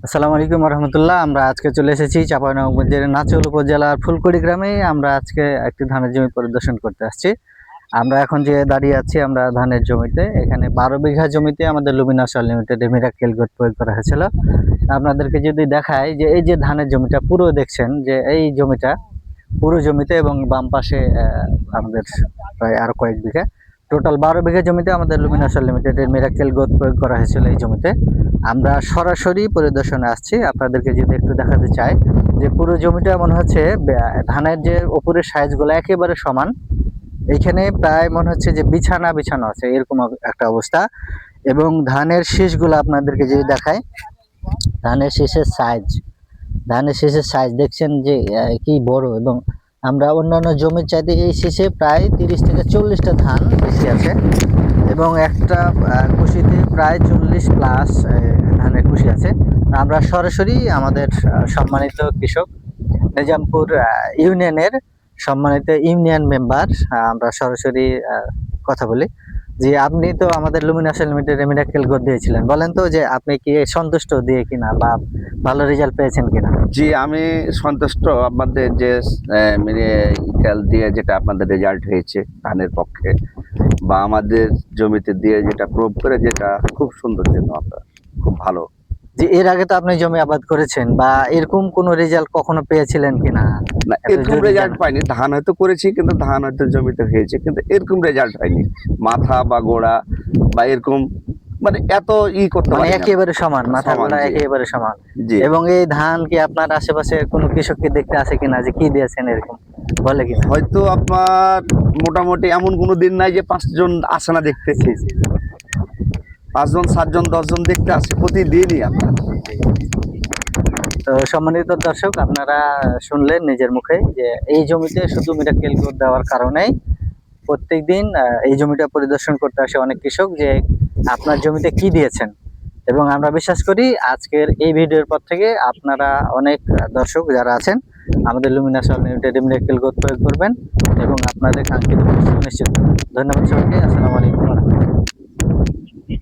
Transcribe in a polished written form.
আসসালামু আলাইকুম রহমতুল্লাহ। আমরা আজকে চলে এসেছি চাঁপাইনবাবগঞ্জের নাচোল উপজেলার ফুলকুড়ি গ্রামে। আমরা আজকে একটি ধানের জমি পরিদর্শন করতে আসছি। আমরা এখন যে দাঁড়িয়ে আছি আমরা ধানের জমিতে। এখানে 12 বিঘা জমিতে আমাদের লুমিনাস লিমিটেডের মিরাক্কেল গোট প্রয়োগ করা হয়েছিল। আপনাদেরকে যদি দেখাই যে এই যে ধানের জমিটা পুরো দেখছেন, যে এই জমিটা পুরো জমিতে এবং বাম পাশে আমাদের প্রায় আরো কয়েক বিঘা, টোটাল 12 বিঘা জমিতে আমাদের লুমিনাস লিমিটেডের মিরাক্কেল গোট প্রয়োগ করা হয়েছিল। এই জমিতে আমরা সরাসরি পরিদর্শনে আসছি। আপনাদেরকে যদি একটু দেখাতে চাই যে পুরো জমিটা মনে হচ্ছে ধানের যে উপরের সাইজগুলো একেবারে সমান। এইখানে প্রায় মনে হচ্ছে যে বিছানা বিছানো আছে, এরকম একটা অবস্থা। এবং ধানের শীষগুলো আপনাদেরকে যদি দেখায়, ধানের শীষের সাইজ, ধানের শীষের সাইজ দেখছেন যে কি বড়। এবং আমরা অন্যান্য জমির চাইতে এই শীষে প্রায় 30 থেকে 40টা ধান বেশি আছে। এবং একটা কুশিতে প্রায় 40 প্লাস ধানের কুশি আছে। আমরা সরাসরি আমাদের সম্মানিত কৃষক নিজামপুর ইউনিয়নের সম্মানিত ইউনিয়ন মেম্বার, আমরা সরাসরি কথা বলি যে আপনি তো আমাদের লুমিনাস লিমিটেড মিরাক্কেল গোট দিয়েছিলেন, বলেন তো যে আপনি কি সন্তুষ্ট দিয়ে কিনা বা ভালো রেজাল্ট পেয়েছেন কিনা? জি, আমি সন্তুষ্ট। আপনাদের যে মিরাক্কেল দিয়ে যেটা আপনাদের রেজাল্ট হয়েছে ধানের পক্ষে, বা আমাদের জমিতে দিয়ে যেটা প্রয়োগ করে যেটা খুব সুন্দর, যেন আপনার খুব ভালো। যে এর আগে তো আপনি জমি আবাদ করেছেন, বা এরকম কোনো রেজাল্ট কখনো পেয়েছিলেন কিনা? না, এরকম রেজাল্ট পাইনি। ধান হয়তো করেছি, কিন্তু ধান হয়তো জমিতে হয়েছে, কিন্তু এরকম রেজাল্ট হয়নি। মাথা বা গোড়া বা এরকম, মানে এত করতে মানে পারি না। একেবারে সমান, মাথা সমান, গোড়া জি একেবারে সমান। জি। এবং এই ধান কি আপনার আশেপাশে কোনো কৃষককে দেখতে আসে কিনা যে কি দিয়েছেন, এরকম বলে কিনা? হয়তো আপনার মোটামুটি এমন কোনো দিন নাই যে 5 জন আসে না দেখতে। জি জি। 5 জন, 7 জন, 10 জন দেখতে আসে প্রতিদিনই আপনার। তো সম্মানিত দর্শক, আপনারা শুনলেন নিজের মুখে যে এই জমিতে শুধু মিরাক্কেল গোট দেওয়ার কারণেই প্রত্যেকদিন এই জমিটা পরিদর্শন করতে আসে অনেক কৃষক, যে আপনার জমিতে কি দিয়েছেন। এবং আমরা বিশ্বাস করি আজকের এই ভিডিওর পর থেকে আপনারা অনেক দর্শক যারা আছেন আমাদের লুমিনাস লিমিটেড মিরাক্কেল গোট প্রয়োগ করবেন এবং আপনাদের কাঙ্ক্ষিত ফসল নিশ্চিত করবেন। ধন্যবাদ সবাইকে। আসসালামু আলাইকুম।